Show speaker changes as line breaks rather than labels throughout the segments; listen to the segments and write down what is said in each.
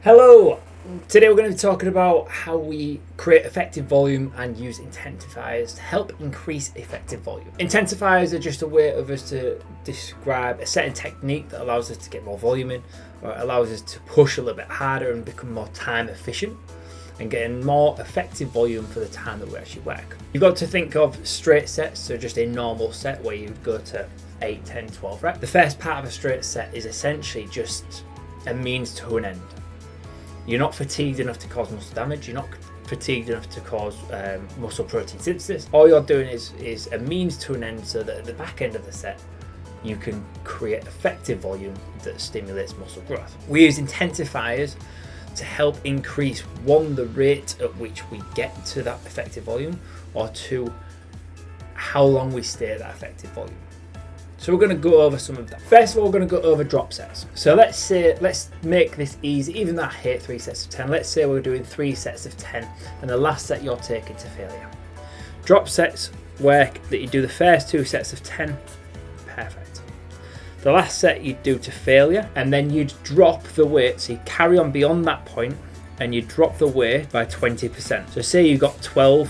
Hello! Today we're going to be talking about how we create effective volume and use intensifiers to help increase effective volume. Intensifiers are just a way of us to describe a certain technique that allows us to get more volume in, or allows us to push a little bit harder and become more time efficient and getting more effective volume for the time that we actually work. You've got to think of straight sets, so just a normal set where you'd go to 8, 10, 12 reps. The first part of a straight set is essentially just a means to an end. You're not fatigued enough to cause muscle damage. You're not fatigued enough to cause muscle protein synthesis. All you're doing is a means to an end so that at the back end of the set, you can create effective volume that stimulates muscle growth. We use intensifiers to help increase, one, the rate at which we get to that effective volume, or two, how long we stay at that effective volume. So we're going to go over some of that. First of all, we're going to go over drop sets. So let's make this easy, even though I hate 3 sets of 10. Let's say we're doing 3 sets of 10 and the last set you're taking to failure. Drop sets work that you do the first 2 sets of 10, perfect. The last set you do to failure, and then you'd drop the weight. So you carry on beyond that point and you drop the weight by 20%. So say you've got 12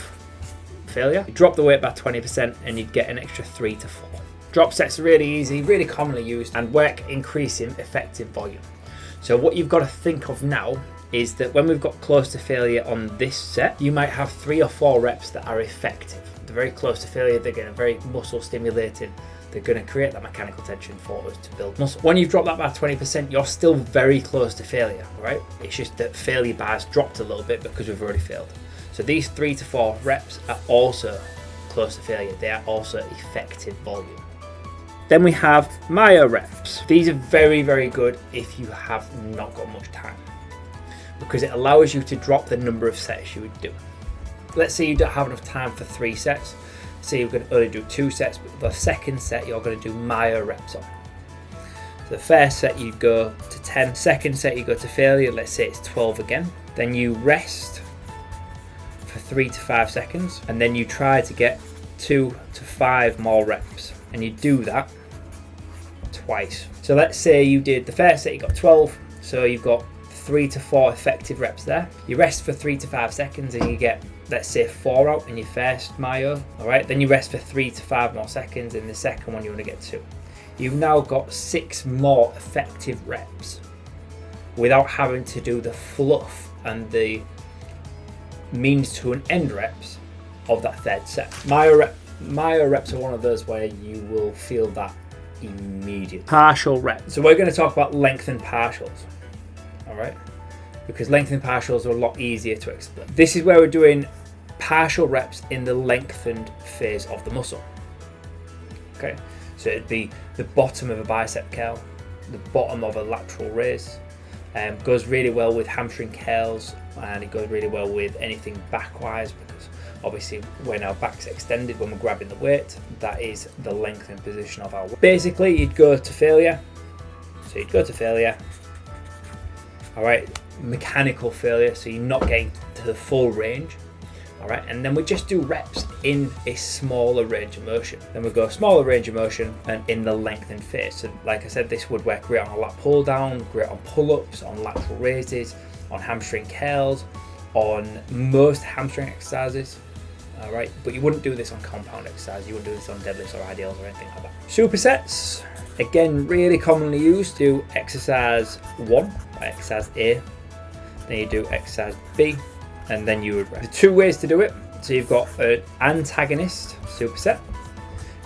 failure, you drop the weight by 20% and you'd get an extra 3 to 4. Drop sets are really easy, really commonly used, and work increasing effective volume. So what you've got to think of now is that when we've got close to failure on this set, you might have 3 or 4 reps that are effective. They're very close to failure, they're getting very muscle stimulating, they're going to create that mechanical tension for us to build muscle. When you've dropped that by 20%, you're still very close to failure, right? It's just that failure bar's dropped a little bit because we've already failed. So these 3 to 4 reps are also close to failure. They are also effective volume. Then we have Myoreps. These are very, very good if you have not got much time, because it allows you to drop the number of sets you would do. Let's say you don't have enough time for 3 sets. Say you're going to only do 2 sets, but the second set you're going to do Myoreps on. So the first set you go to 10, second set you go to failure, let's say it's 12 again. Then you rest for 3 to 5 seconds, and then you try to get 2 to 5 more reps, and you do that twice. So let's say you did the first set, you got 12, so you've got 3 to 4 effective reps there. You rest for 3 to 5 seconds and you get, let's say, 4 out in your first myo. All right, then you rest for 3 to 5 more seconds. In the second one you want to get 2. You've now got 6 more effective reps without having to do the fluff and the means to an end reps of that third set. Myoreps are one of those where you will feel that immediate. Partial reps. So we're going to talk about lengthened partials, all right? Because lengthened partials are a lot easier to explain. This is where we're doing partial reps in the lengthened phase of the muscle. Okay, so it'd be the bottom of a bicep curl, the bottom of a lateral raise. Goes really well with hamstring curls, and it goes really well with anything backwise, because obviously when our back's extended, when we're grabbing the weight, that is the lengthened position of our weight. Basically, you'd go to failure. So you'd go to failure. All right, mechanical failure, so you're not getting to the full range. All right, and then we just do reps in a smaller range of motion. Then we go smaller range of motion and in the lengthened phase. So like I said, this would work great on a lat pull down, great on pull-ups, on lateral raises, on hamstring curls, on most hamstring exercises. All right, but you wouldn't do this on compound exercise. You wouldn't do this on deadlifts or ideals or anything like that. Supersets, again, really commonly used. Do exercise 1, or exercise A, then you do exercise B, and then you would rest. The 2 ways to do it. So you've got an antagonist superset,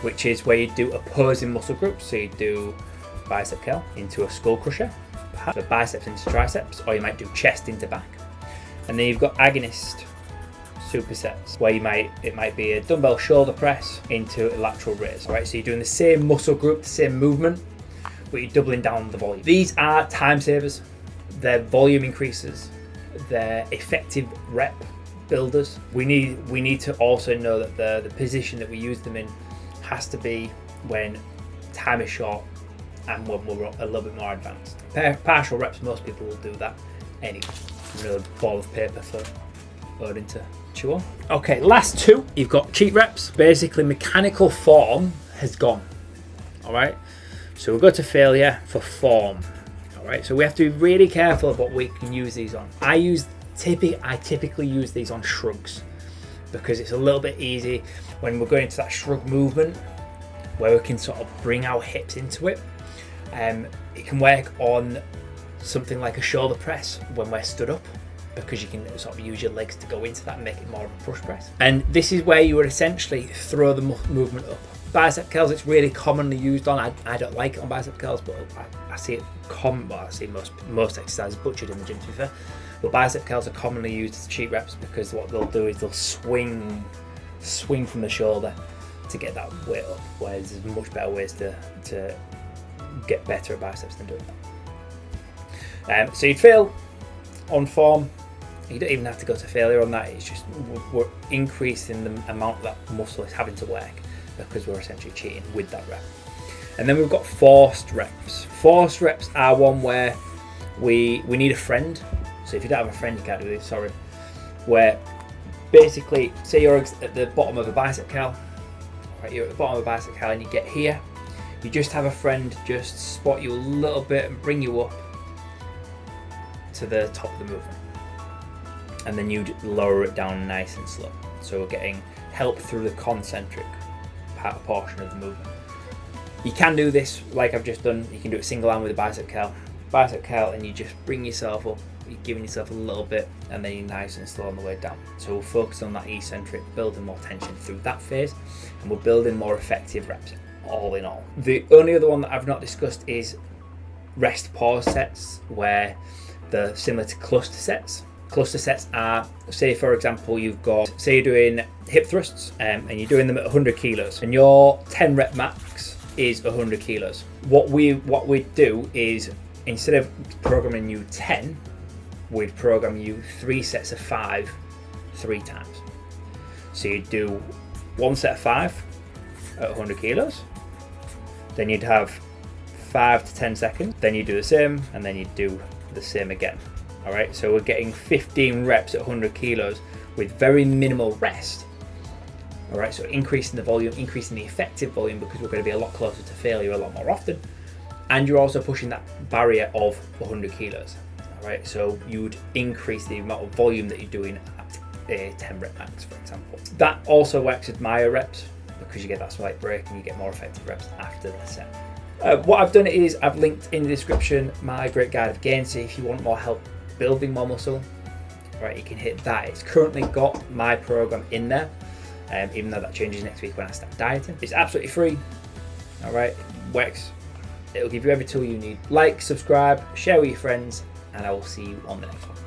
which is where you do opposing muscle groups. So you do bicep curl into a skull crusher, perhaps, so biceps into triceps, or you might do chest into back. And then you've got agonist supersets, where it might be a dumbbell shoulder press into a lateral raise. Right, so you're doing the same muscle group, the same movement, but you're doubling down the volume. These are time savers. They're volume increases. They're effective rep builders. We need to also know that the position that we use them in has to be when time is short and when we're a little bit more advanced. Partial reps, most people will do that anyway. Another ball of paper for Odin to chew on. Okay, last 2. You've got cheat reps. Basically, mechanical form has gone. All right, so we'll go to failure for form. All right, so we have to be really careful of what we can use these on. I typically use these on shrugs because it's a little bit easy when we're going into that shrug movement where we can sort of bring our hips into it. It can work on something like a shoulder press when we're stood up, because you can sort of use your legs to go into that and make it more of a push press. And this is where you would essentially throw the movement up. Bicep curls, it's really commonly used on. I don't like it on bicep curls, but I see it I see most exercises butchered in the gym, to be fair. But bicep curls are commonly used as cheat reps because what they'll do is they'll swing from the shoulder to get that weight up, whereas there's much better ways to get better at biceps than doing that. So you'd fail on form. You don't even have to go to failure on that. It's just we're increasing the amount that muscle is having to work because we're essentially cheating with that rep. And then we've got forced reps. Forced reps are one where we need a friend. So if you don't have a friend, you can't do this, sorry. Where basically, say you're at the bottom of a bicep curl, right? You're at the bottom of a bicep curl and you get here. You just have a friend just spot you a little bit and bring you up to the top of the movement. And then you'd lower it down nice and slow. So we're getting help through the concentric portion of the movement. You can do this like I've just done. You can do it single arm with a bicep curl, and you just bring yourself up. You're giving yourself a little bit, and then you're nice and slow on the way down. So we'll focus on that eccentric, building more tension through that phase, and we're building more effective reps. All in all, the only other one that I've not discussed is rest pause sets, where they're similar to cluster sets. Cluster sets are, say for example, you're doing hip thrusts and you're doing them at 100 kilos and your 10 rep max is 100 kilos. What we'd do is, instead of programming you 10, we'd program you 3 sets of 5 3 times. So you'd do 1 set of 5 at 100 kilos, then you'd have 5 to 10 seconds, then you do the same, and then you'd do the same again. All right, so we're getting 15 reps at 100 kilos with very minimal rest. All right, so increasing the volume, increasing the effective volume, because we're going to be a lot closer to failure a lot more often. And you're also pushing that barrier of 100 kilos. All right, so you would increase the amount of volume that you're doing at a 10 rep max, for example. That also works with Myoreps because you get that slight break and you get more effective reps after the set. What I've done is I've linked in the description my great guide of gains. So if you want more help building more muscle, right, you can hit that. It's currently got my program in there, even though that changes next week when I start dieting. It's absolutely free. All right, it works. It'll give you every tool you need. Like, subscribe, share with your friends, and I will see you on the next one.